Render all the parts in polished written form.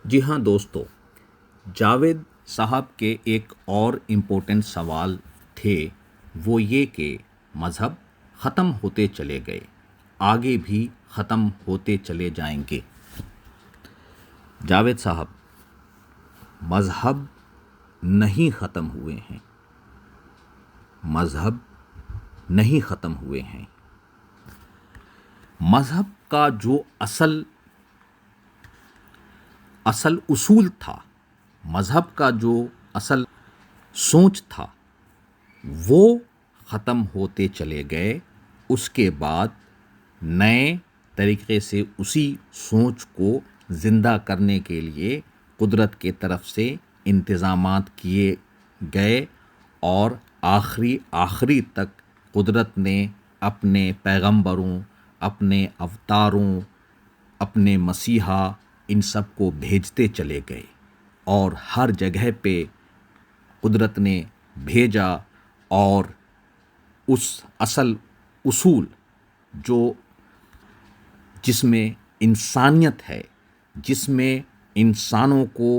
جی ہاں دوستو، جاوید صاحب کے ایک اور امپورٹنٹ سوال تھے، وہ یہ کہ مذہب ختم ہوتے چلے گئے، آگے بھی ختم ہوتے چلے جائیں گے۔ جاوید صاحب، مذہب نہیں ختم ہوئے ہیں، مذہب نہیں ختم ہوئے ہیں۔ مذہب کا جو اصل اصول تھا، مذہب کا جو اصل سوچ تھا، وہ ختم ہوتے چلے گئے۔ اس کے بعد نئے طریقے سے اسی سوچ کو زندہ کرنے کے لیے قدرت کے طرف سے انتظامات کیے گئے، اور آخری تک قدرت نے اپنے پیغمبروں، اپنے اوتاروں، اپنے مسیحا، ان سب کو بھیجتے چلے گئے، اور ہر جگہ پہ قدرت نے بھیجا، اور اس اصل اصول جس میں انسانیت ہے، جس میں انسانوں کو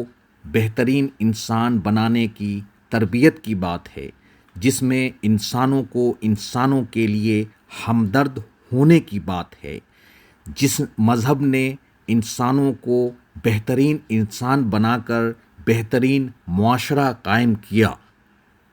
بہترین انسان بنانے کی تربیت کی بات ہے، جس میں انسانوں کو انسانوں کے لیے ہمدرد ہونے کی بات ہے، جس مذہب نے انسانوں کو بہترین انسان بنا کر بہترین معاشرہ قائم کیا،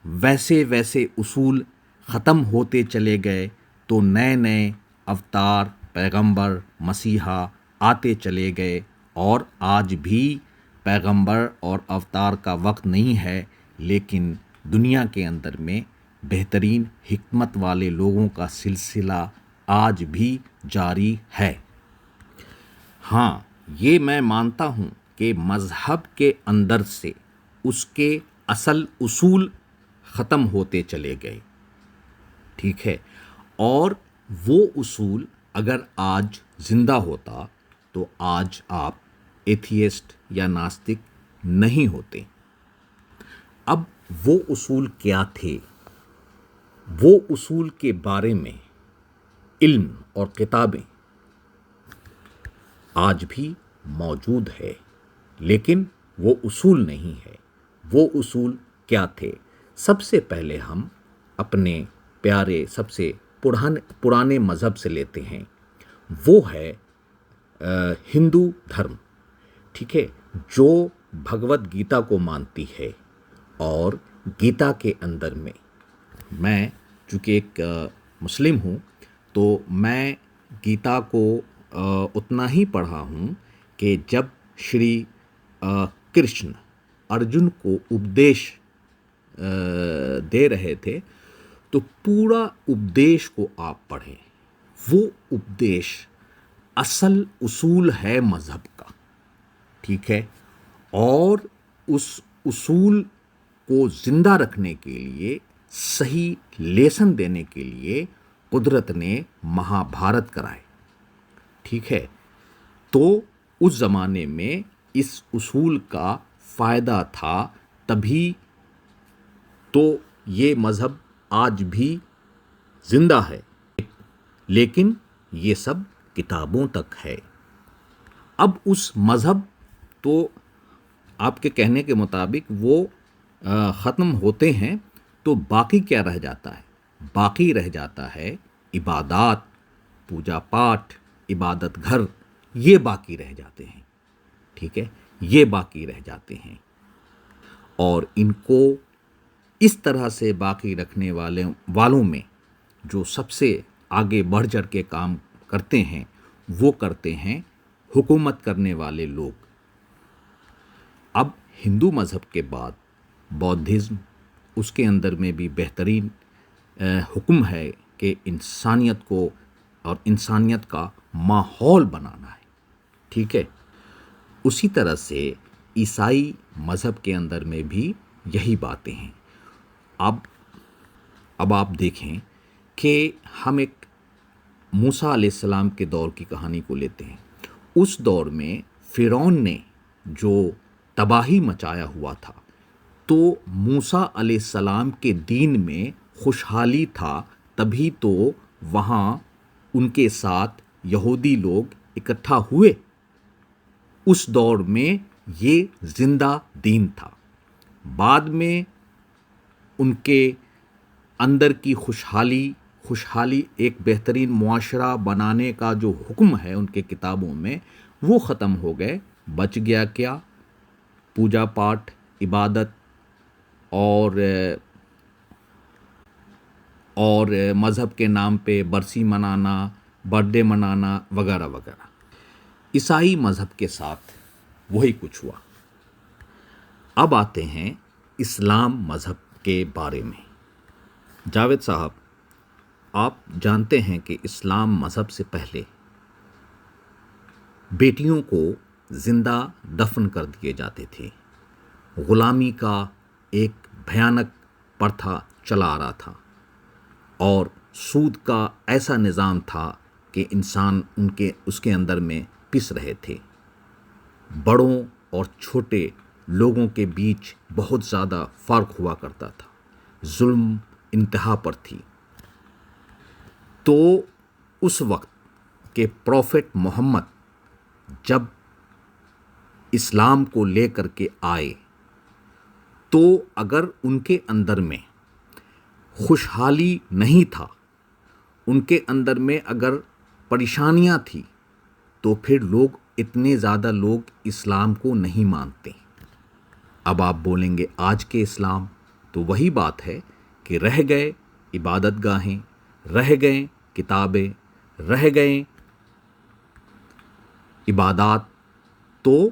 ویسے اصول ختم ہوتے چلے گئے، تو نئے اوتار، پیغمبر، مسیحا آتے چلے گئے، اور آج بھی پیغمبر اور اوتار کا وقت نہیں ہے، لیکن دنیا کے اندر میں بہترین حکمت والے لوگوں کا سلسلہ آج بھی جاری ہے۔ ہاں، یہ میں مانتا ہوں کہ مذہب کے اندر سے اس کے اصل اصول ختم ہوتے چلے گئے، ٹھیک ہے، اور وہ اصول اگر آج زندہ ہوتا تو آج آپ ایتھیسٹ یا ناستک نہیں ہوتے۔ اب وہ اصول کیا تھے؟ وہ اصول کے بارے میں علم اور کتابیں آج بھی موجود ہے، لیکن وہ اصول نہیں ہے۔ وہ اصول کیا تھے؟ سب سے پہلے ہم اپنے پیارے سب سے پرانے مذہب سے لیتے ہیں، وہ ہے ہندو دھرم، ٹھیک ہے، جو بھگوت گیتا کو مانتی ہے، اور گیتا کے اندر میں چونکہ ایک مسلم ہوں، تو میں گیتا کو اتنا ہی پڑھا ہوں کہ جب شری کرشن ارجن کو اپدیش دے رہے تھے، تو پورا اپدیش کو آپ پڑھیں۔ وہ اپدیش اصل اصول ہے مذہب کا، ٹھیک ہے، اور اس اصول کو زندہ رکھنے کے لیے، صحیح لیسن دینے کے لیے قدرت نے مہابھارت کرائے، ٹھیک ہے۔ تو اس زمانے میں اس اصول کا فائدہ تھا، تبھی تو یہ مذہب آج بھی زندہ ہے، لیکن یہ سب کتابوں تک ہے۔ اب اس مذہب تو آپ کے کہنے کے مطابق وہ ختم ہوتے ہیں، تو باقی کیا رہ جاتا ہے؟ باقی رہ جاتا ہے عبادات، پوجا پاٹ، عبادت گھر، یہ باقی رہ جاتے ہیں، ٹھیک ہے، یہ باقی رہ جاتے ہیں، اور ان کو اس طرح سے باقی رکھنے والوں میں جو سب سے آگے بڑھ چڑھ کے کام کرتے ہیں، وہ کرتے ہیں حکومت کرنے والے لوگ۔ اب ہندو مذہب کے بعد بودھزم، اس کے اندر میں بھی بہترین حکم ہے کہ انسانیت کو اور انسانیت کا ماحول بنانا ہے، ٹھیک ہے۔ اسی طرح سے عیسائی مذہب کے اندر میں بھی یہی باتیں ہیں۔ اب آپ دیکھیں کہ ہم ایک موسیٰ علیہ السلام کے دور کی کہانی کو لیتے ہیں۔ اس دور میں فرعون نے جو تباہی مچایا ہوا تھا، تو موسیٰ علیہ السلام کے دین میں خوشحالی تھا، تبھی تو وہاں ان کے ساتھ یہودی لوگ اکٹھا ہوئے۔ اس دور میں یہ زندہ دین تھا۔ بعد میں ان کے اندر کی خوشحالی ایک بہترین معاشرہ بنانے کا جو حکم ہے ان کے کتابوں میں، وہ ختم ہو گئے۔ بچ گیا کیا؟ پوجا پاٹ، عبادت اور مذہب کے نام پہ برسی منانا، برتھ ڈے منانا وغیرہ وغیرہ۔ عیسائی مذہب کے ساتھ وہی کچھ ہوا۔ اب آتے ہیں اسلام مذہب کے بارے میں۔ جاوید صاحب، آپ جانتے ہیں کہ اسلام مذہب سے پہلے بیٹیوں کو زندہ دفن کر دیے جاتے تھے۔ غلامی کا ایک بھیانک پرتھا چلا آ رہا تھا، اور سود کا ایسا نظام تھا کہ انسان اس کے اندر میں پس رہے تھے۔ بڑوں اور چھوٹے لوگوں کے بیچ بہت زیادہ فرق ہوا کرتا تھا، ظلم انتہا پر تھی۔ تو اس وقت کے پروفٹ محمد جب اسلام کو لے کر کے آئے، تو اگر ان کے اندر میں خوشحالی نہیں تھا، ان کے اندر میں اگر پریشانیاں تھیں، تو پھر اتنے زیادہ لوگ اسلام کو نہیں مانتے۔ اب آپ بولیں گے آج کے اسلام، تو وہی بات ہے کہ رہ گئے عبادت گاہیں، رہ گئے کتابیں، رہ گئے عبادات۔ تو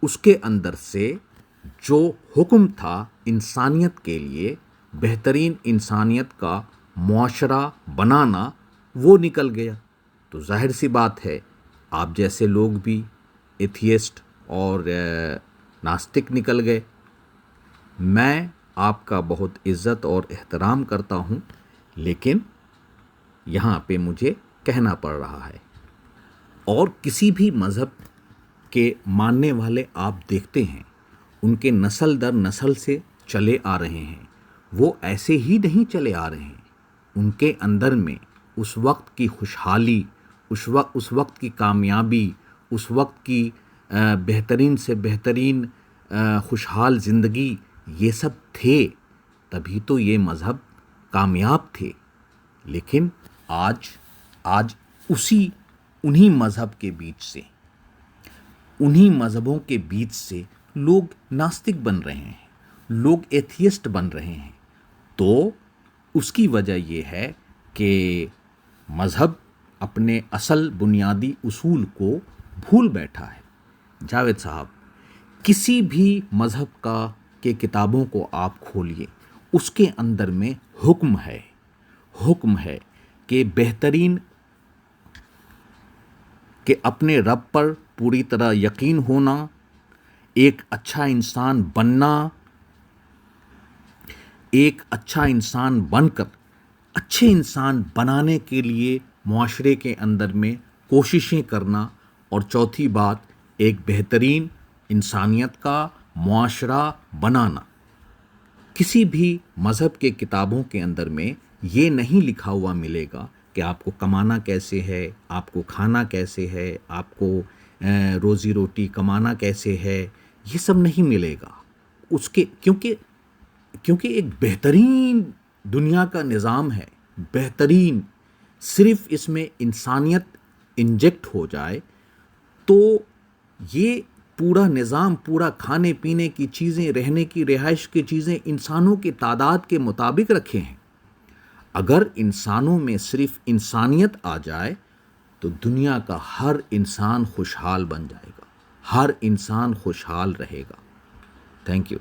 اس کے اندر سے جو حکم تھا انسانیت کے لیے، بہترین انسانیت کا معاشرہ بنانا، وہ نکل گیا۔ تو ظاہر سی بات ہے آپ جیسے لوگ بھی ایتھیسٹ اور ناستک نکل گئے۔ میں آپ کا بہت عزت اور احترام کرتا ہوں، لیکن یہاں پہ مجھے کہنا پڑ رہا ہے۔ اور کسی بھی مذہب کے ماننے والے آپ دیکھتے ہیں، ان کے نسل در نسل سے چلے آ رہے ہیں، وہ ایسے ہی نہیں چلے آ رہے ہیں۔ ان کے اندر میں اس وقت کی خوشحالی، اس وقت کی کامیابی، اس وقت کی بہترین سے بہترین خوشحال زندگی، یہ سب تھے، تبھی تو یہ مذہب کامیاب تھے۔ لیکن آج انہی مذہب کے بیچ سے، انہی مذہبوں کے بیچ سے لوگ ناستک بن رہے ہیں، لوگ ایتھیسٹ بن رہے ہیں۔ تو اس کی وجہ یہ ہے کہ مذہب اپنے اصل بنیادی اصول کو بھول بیٹھا ہے۔ جاوید صاحب، کسی بھی مذہب کے کتابوں کو آپ کھولیے، اس کے اندر میں حکم ہے کہ بہترین، کہ اپنے رب پر پوری طرح یقین ہونا، ایک اچھا انسان بننا، ایک اچھا انسان بن کر اچھے انسان بنانے کے لیے معاشرے کے اندر میں کوششیں کرنا، اور چوتھی بات ایک بہترین انسانیت کا معاشرہ بنانا۔ کسی بھی مذہب کے کتابوں کے اندر میں یہ نہیں لکھا ہوا ملے گا کہ آپ کو کمانا کیسے ہے، آپ کو کھانا کیسے ہے، آپ کو روزی روٹی کمانا کیسے ہے، یہ سب نہیں ملے گا۔ کیونکہ ایک بہترین دنیا کا نظام ہے، بہترین، صرف اس میں انسانیت انجیکٹ ہو جائے تو یہ پورا نظام، پورا کھانے پینے کی چیزیں، رہنے کی رہائش کی چیزیں انسانوں کی تعداد کے مطابق رکھے ہیں۔ اگر انسانوں میں صرف انسانیت آ جائے تو دنیا کا ہر انسان خوشحال بن جائے گا، ہر انسان خوشحال رہے گا۔ Thank you.